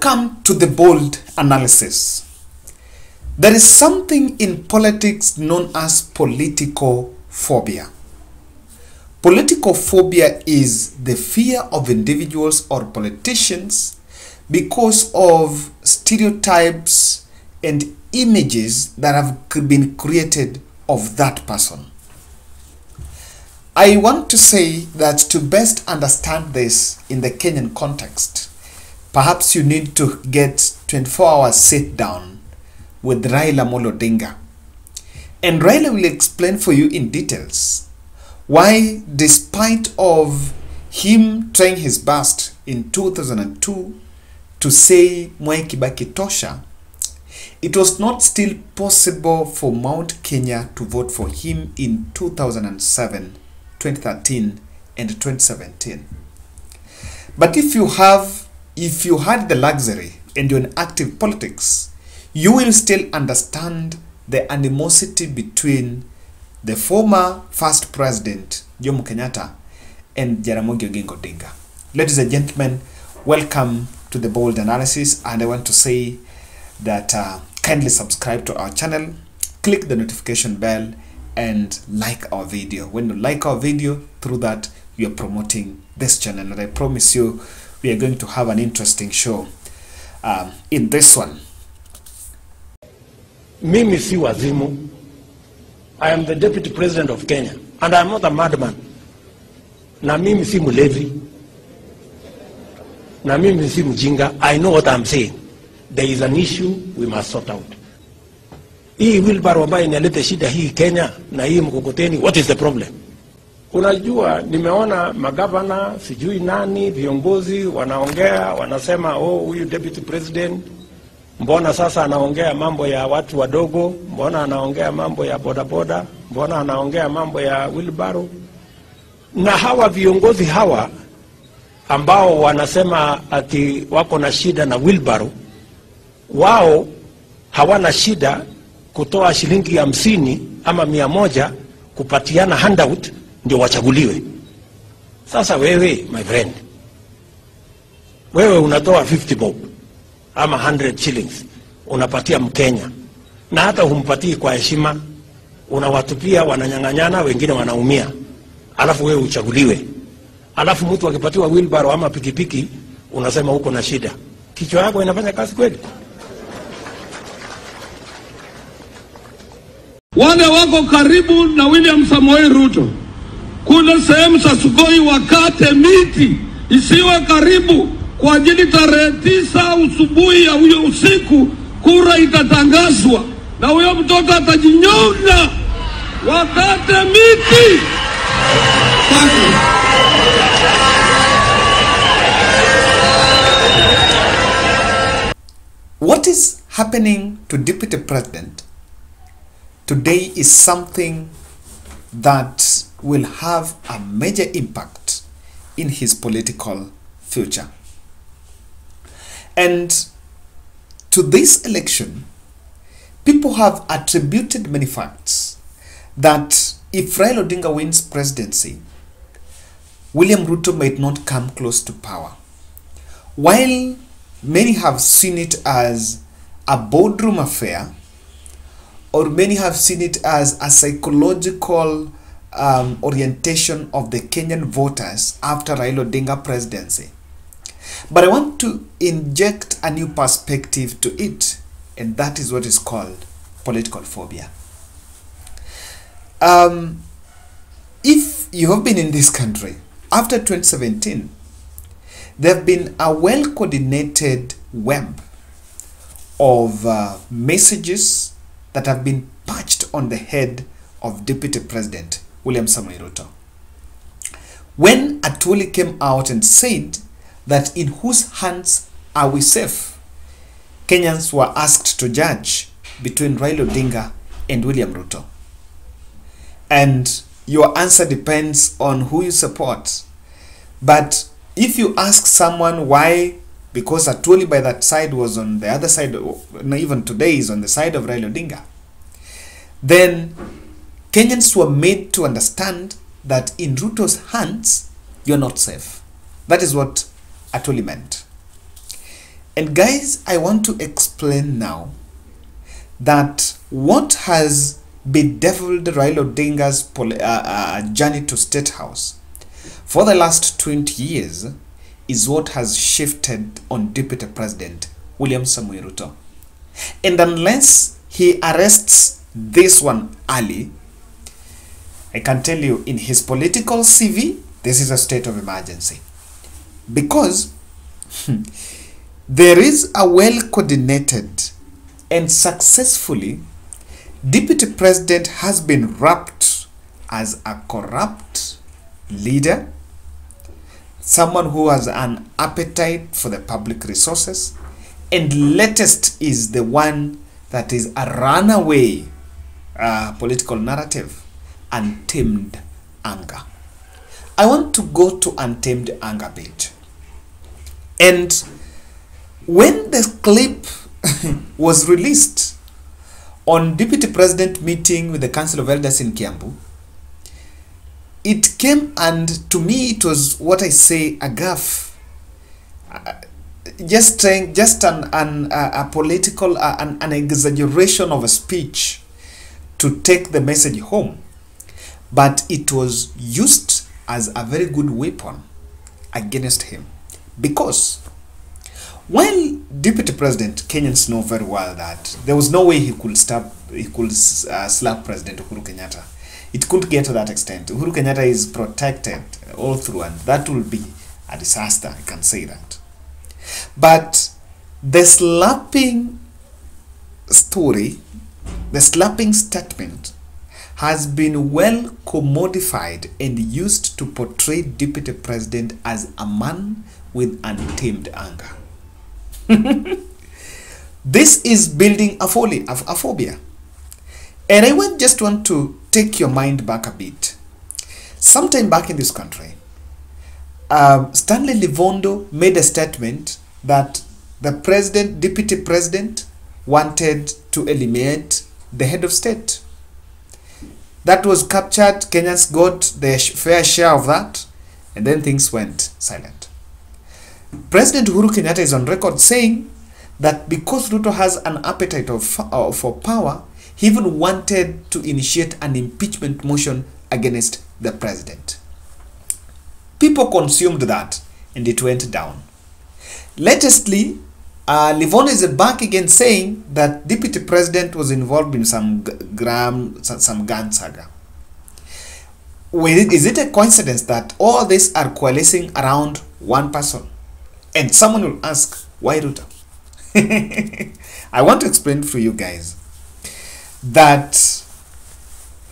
Welcome to the bold analysis. There is something in politics known as political phobia. Political phobia is the fear of individuals or politicians because of stereotypes and images that have been created of that person. I want to say that to best understand this in the Kenyan context, perhaps you need to get 24 hours sit down with Raila Amolo Odinga. And Raila will explain for you in details why, despite of him trying his best in 2002 to say Mwai Kibaki tosha, it was not still possible for Mount Kenya to vote for him in 2007, 2013 and 2017. But if you had the luxury and you're in active politics, you will still understand the animosity between the former first president, Jomo Kenyatta, and Jaramogi Oginga Odinga. Ladies and gentlemen, welcome to the bold analysis, and I want to say that kindly subscribe to our channel, click the notification bell, and like our video. When you like our video, through that you are promoting this channel, and I promise you we are going to have an interesting show in this one. Mimi si wazimu. I am the deputy president of Kenya, and I am not a madman. Na mimi si mulevi. Na mimi si mjinga. I know what I'm saying. There is an issue we must sort out. Hii wheelbarrow ambayo inaleta shida hii Kenya na hii mkokoteni, what is the problem? Unajua, nimeona magavana, sijui nani, viongozi wanaongea, wanasema oh, huyu deputy president mbona sasa anaongea mambo ya watu wadogo, mbona anaongea mambo ya bodaboda, mbona anaongea mambo ya wheelbarrow. Na hawa viongozi hawa ambao wanasema ati wako na shida na wheelbarrow, wao hawana shida kutoa shilingi 50 ama 100 kupatiana handout ndio wachaguliwe. Sasa wewe, my friend, wewe unatoa 50 bob ama 100 shillings unapatia Mkenya, na hata humpatii kwa heshima, unawatupia, wananyang'anyana, wengine wanaumia, alafu wewe uchaguliwe. Alafu mtu akipatiwa wheelbarrow ama pikipiki unasema uko na shida. Kichwa yako inafanya kazi kweli? Wale wako karibu na William Samoei Ruto, kule sehemu za Sugoi wakate miti isiwe karibu, kwa ajili tarehe 9 usubuhi ya huyo usiku kura itatangazwa na huyo mtoto atajinyonga. Wakate miti. What is happening to Deputy President today is something that will have a major impact in his political future. And to this election, people have attributed many facts that if Raila Odinga wins presidency, William Ruto might not come close to power. While many have seen it as a boardroom affair, or many have seen it as a psychological orientation of the Kenyan voters after Raila Odinga presidency. But I want to inject a new perspective to it, and that is what is called political phobia. If you have been in this country after 2017, there have been a well-coordinated web of messages that have been patched on the head of Deputy President William Samoei Ruto. When Atwoli came out and said that in whose hands are we safe, Kenyans were asked to judge between Raila Odinga and William Ruto. And your answer depends on who you support. But if you ask someone why, because Atwoli by that side was on the other side, even today is on the side of Raila Odinga, then Kenyans were made to understand that in Ruto's hands, you're not safe. That is what Atwoli meant. And guys, I want to explain now that what has bedeviled Raila Odinga's journey to State House for the last 20 years is what has shifted on Deputy President William Samoei Ruto. And unless he arrests this one early, I can tell you in his political CV, this is a state of emergency. Because there is a well-coordinated and successfully Deputy President has been wrapped as a corrupt leader, someone who has an appetite for the public resources, and latest is the one that is a runaway political narrative, untamed anger. I want to go to untamed anger bit. And when the clip was released on Deputy President meeting with the Council of Elders in Kiambu, it came, and to me it was what I say a gaffe. Just a political, an exaggeration of a speech to take the message home. But it was used as a very good weapon against him. Because while Deputy President, Kenyans know very well that there was no way he could slap President Uhuru Kenyatta. It couldn't get to that extent. Uhuru Kenyatta is protected all through, and that will be a disaster, I can say that. But the slapping story, the slapping statement, has been well commodified and used to portray Deputy President as a man with untamed anger. This is building a phobia. And I just want to take your mind back a bit. Sometime back in this country, Stanley Livondo made a statement that the deputy president wanted to eliminate the head of state. That was captured. Kenyans got their fair share of that, and then things went silent. President Uhuru Kenyatta is on record saying that because Ruto has an appetite for power, he even wanted to initiate an impeachment motion against the president. People consumed that, and it went down. Latestly, Livondo is back again saying that Deputy President was involved in some gun saga. Is it a coincidence that all these are coalescing around one person? And someone will ask, why Ruto? I want to explain for you guys that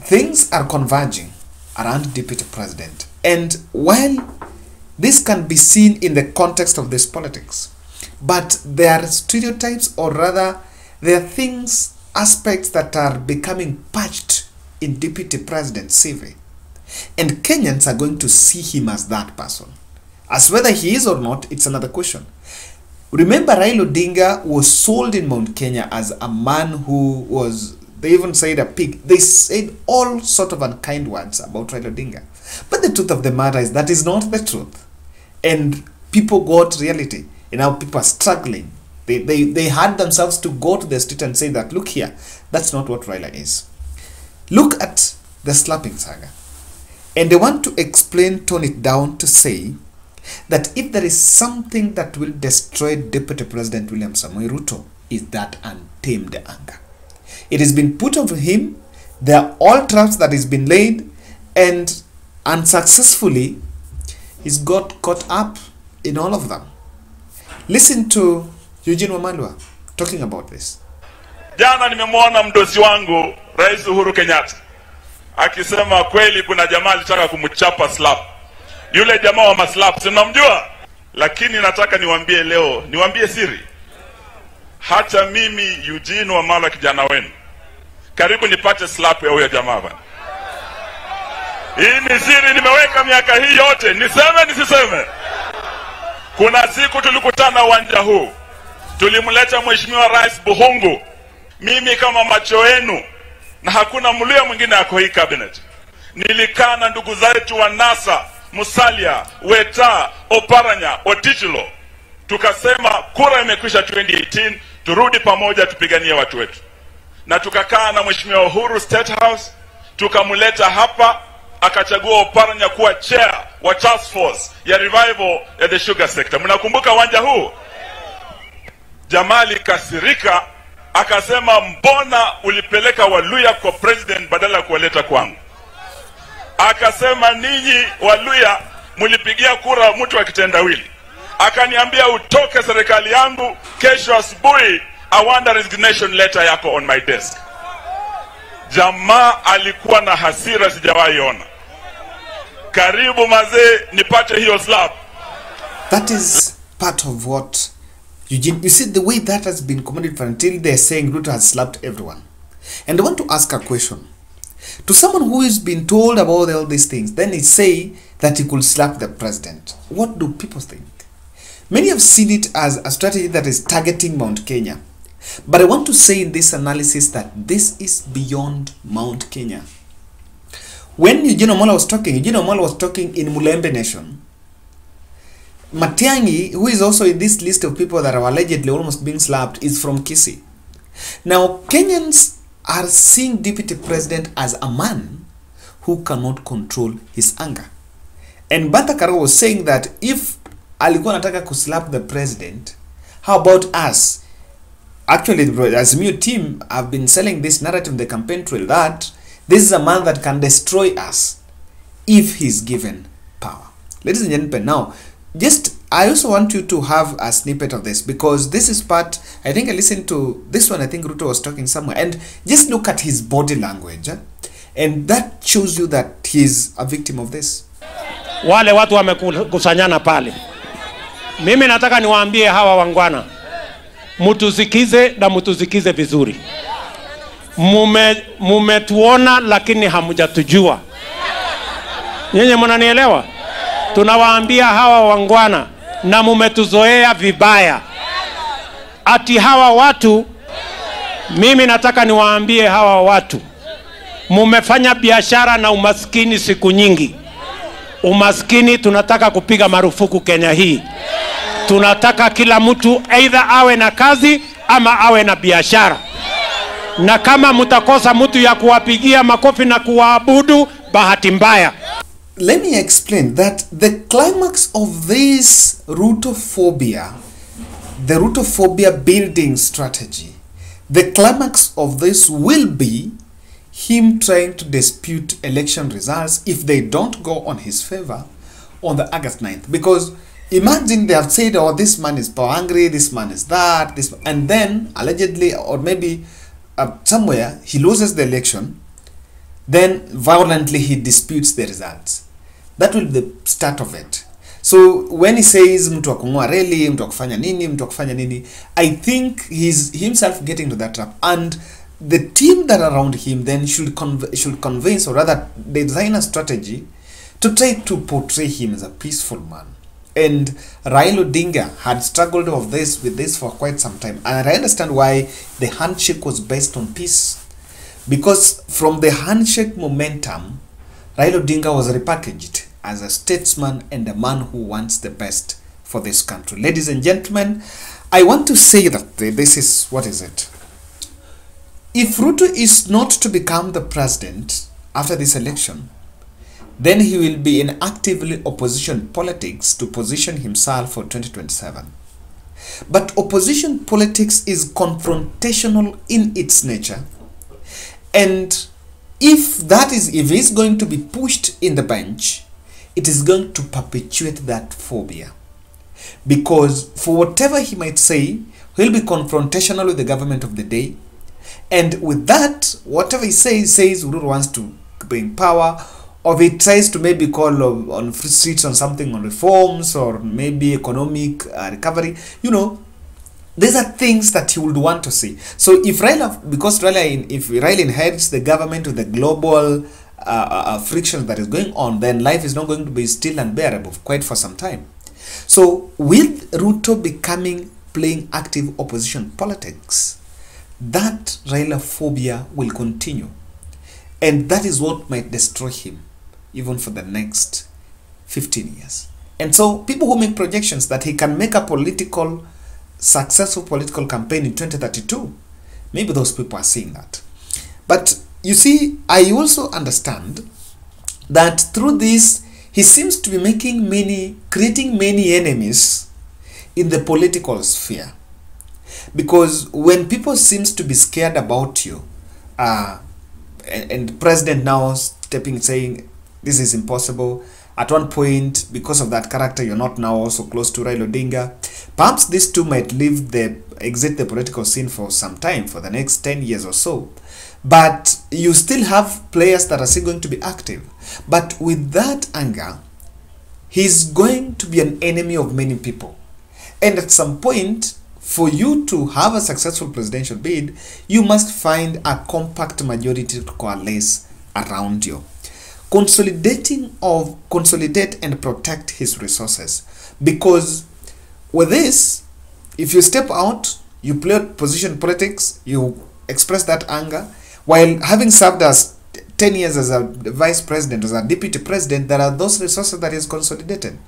things are converging around Deputy President. And while this can be seen in the context of this politics, but there are stereotypes, or rather there are things, aspects that are becoming patched in Deputy President's CV. And Kenyans are going to see him as that person. As whether he is or not, it's another question. Remember, Raila Odinga was sold in Mount Kenya as a man who was, they even said a pig. They said all sort of unkind words about Raila Odinga. But the truth of the matter is that is not the truth. And people got reality. And now people are struggling. They had themselves to go to the street and say that, look here, that's not what Raila is. Look at the slapping saga. And they want to explain, tone it down to say that if there is something that will destroy Deputy President William Samoei Ruto, is that untamed anger. It has been put over him. There are all traps that has been laid, and unsuccessfully he's got caught up in all of them. Listen to Eugene Wamalwa talking about this. Jana nimemwona mdosi wangu Rais Uhuru Kenyatta akisema kweli kuna jamaa alitaka kumchapa slap. Yule jamaa wa maslap sinamjua, lakini nataka niwaambie leo, niwaambie siri. Hata mimi Eugene Wamalwa kijana wenu, karibu nipate slap ya huyo jamaa bana. Hii ni siri nimeweka miaka hii yote, niseme nisiseme. Kuna siku tulikutana uwanja huu, tulimleta Mheshimiwa Rais Buhungu, mimi kama macho yenu, na hakuna mluya mwingine ako hii cabinet. Nilikaa na ndugu zetu wa NASA, Musalia, Weta, Oparanya, Otichilo. tukasema kura imekwisha 2018, turudi pamoja tupiganie watu wetu. Na tukakaa na Mheshimiwa Uhuru State House, tukamuleta hapa, akachagua Oparanya kuwa chair wa task force ya revival ya the sugar sector. Mnakumbuka uwanja huu? Jamali kasirika, akasema mbona ulipeleka Waluya kwa president badala ya kuwaleta kwangu? Akasema ninyi Waluya mulipigia kura mtu wa kitendawili. Akaniambia utoke serikali yangu, kesho asubuhi I want a resignation letter yako on my desk. Jamaa alikuwa na hasira sijawahi ona. Karibu mazee nipate hiyo slap. That is part of what Eugene, you see the way that has been commented for until they're saying Ruto has slapped everyone. And I want to ask a question. To someone who has been told about all these things, then he say that he could slap the president. What do people think? Many have seen it as a strategy that is targeting Mount Kenya. But I want to say in this analysis that this is beyond Mount Kenya. When Eugene Wamalwa was talking, Eugene Wamalwa was talking in Mulembe Nation. Matiang'i, who is also in this list of people that are allegedly almost being slapped, is from Kisii. Now, Kenyans are seeing Deputy President as a man who cannot control his anger. And Martha Karua was saying that if alikuwa anataka kuslap the president, how about us? Actually, as a new team, I've been selling this narrative in the campaign trail that this is a man that can destroy us if he's given power. Ladies and gentlemen, now, I also want you to have a snippet of this, because this is part, I think I listened to this one, I think Ruto was talking somewhere, and just look at his body language, and that shows you that he's a victim of this. Wale watu wamekusanyana pale. Mimi nataka niwaambie hawa wangwana, mutusikize na mutusikize vizuri. Mumetuona lakini hamujatujua. Nyenye mnanielewa? Tunawaambia hawa wangwana na mumetuzoea vibaya. Ati hawa watu, mimi nataka niwaambie hawa watu, mumefanya biashara na umaskini siku nyingi. Umaskini tunataka kupiga marufuku Kenya hii. Tunataka kila mtu either awe na kazi ama awe na biashara. Na kama mutakosa mtu ya kuwapigia makofi na kuwaabudu, bahati mbaya. Let me explain that the climax of this Rutophobia, the Rutophobia building strategy, the climax of this will be him trying to dispute election results if they don't go on his favor on the August 9th. Because imagine they have said, oh, this man is power hungry, this man is that, this, and then allegedly, or maybe somewhere, he loses the election, then violently he disputes the results. That will be the start of it. So when he says mtu akungua reli, mtu akufanya nini, I think he's himself getting to that trap, and the team that are around him then should convince, or rather design a strategy to try to portray him as a peaceful man. And Raila Odinga had struggled with this for quite some time, and I understand why the handshake was based on peace, because from the handshake momentum, Raila Odinga was repackaged as a statesman and a man who wants the best for this country. Ladies and gentlemen, I want to say that this is, what is it? If Ruto is not to become the president after this election, then he will be in actively opposition politics to position himself for 2027. But opposition politics is confrontational in its nature, and if he's going to be pushed in the bench, it is going to perpetuate that phobia. Because for whatever he might say, he'll be confrontational with the government of the day. And with that, whatever he says Uhuru wants to bring power, or if he tries to maybe call on free streets on something on reforms, or maybe economic recovery, you know, these are things that he would want to see. So if Raila inherits the government with the global friction that is going on, then life is not going to be still unbearable quite for some time. So with Ruto playing active opposition politics, that Raila phobia will continue, and that is what might destroy him even for the next 15 years. And so people who make projections that he can make a successful political campaign in 2032, maybe those people are seeing that. But you see, I also understand that through this, he seems to be creating many enemies in the political sphere. Because when people seems to be scared about you, and the president now stepping, saying, this is impossible. At one point, because of that character, you're not now also close to Raila Odinga. Perhaps these two might exit the political scene for some time, for the next 10 years or so. But you still have players that are still going to be active. But with that anger, he's going to be an enemy of many people. And at some point, for you to have a successful presidential bid, you must find a compact majority to coalesce around you. Consolidate and protect his resources. Because with this, if you step out, you play position politics, you express that anger, while having served as 10 years as a vice president, as a deputy president, there are those resources that is consolidated.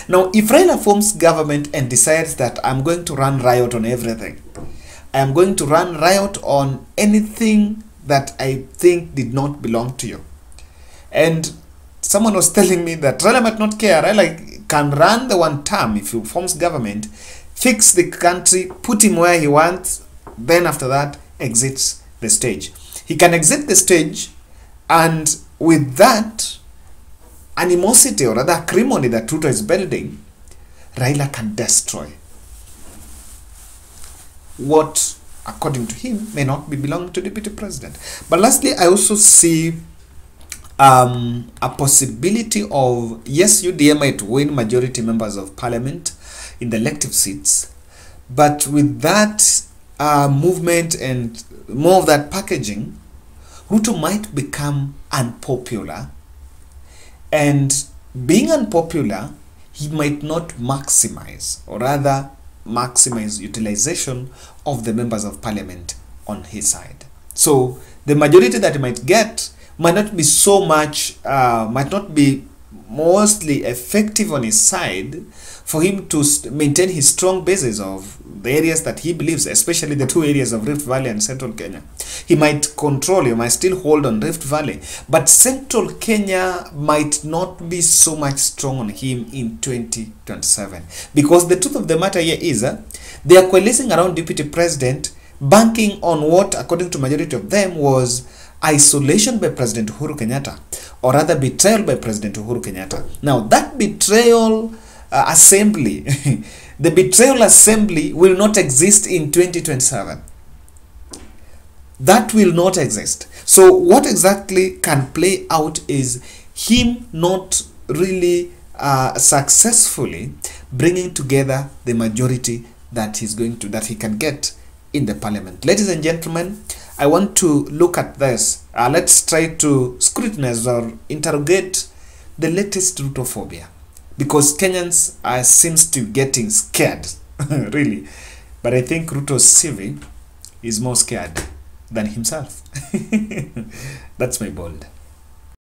Now, if Raila forms government and decides that I'm going to run riot on everything, I'm going to run riot on anything that I think did not belong to you. And someone was telling me that Raila might not care. Raila can run the one term if he forms government, fix the country, put him where he wants, then after that, exits the stage. He can exit the stage, and with that animosity or rather acrimony that Ruto is building, Raila can destroy what, according to him, may not be belonging to the deputy president. But lastly, I also see a possibility of, yes, UDA might win majority members of parliament in the elective seats, but with that movement and more of that packaging, Ruto might become unpopular, and being unpopular, he might not maximize, or rather maximize utilization of the members of parliament on his side. So the majority that he might get might not be so much, might not be mostly effective on his side for him to maintain his strong basis of the areas that he believes, especially the two areas of Rift Valley and Central Kenya. He might control, he might still hold on Rift Valley, but Central Kenya might not be so much strong on him in 2027. Because the truth of the matter here is, they are coalescing around deputy president, banking on what, according to majority of them, was isolation by President Uhuru Kenyatta, or rather betrayal by President Uhuru Kenyatta. Now that betrayal assembly, the betrayal assembly will not exist in 2027. That will not exist. So what exactly can play out is him not really successfully bringing together the majority that he can get in the parliament. Ladies and gentlemen, I want to look at this. Let's try to scrutinize or interrogate the latest Rutophobia, because Kenyans seems to be getting scared, really. But I think Ruto's CV is more scared than himself. That's my bold.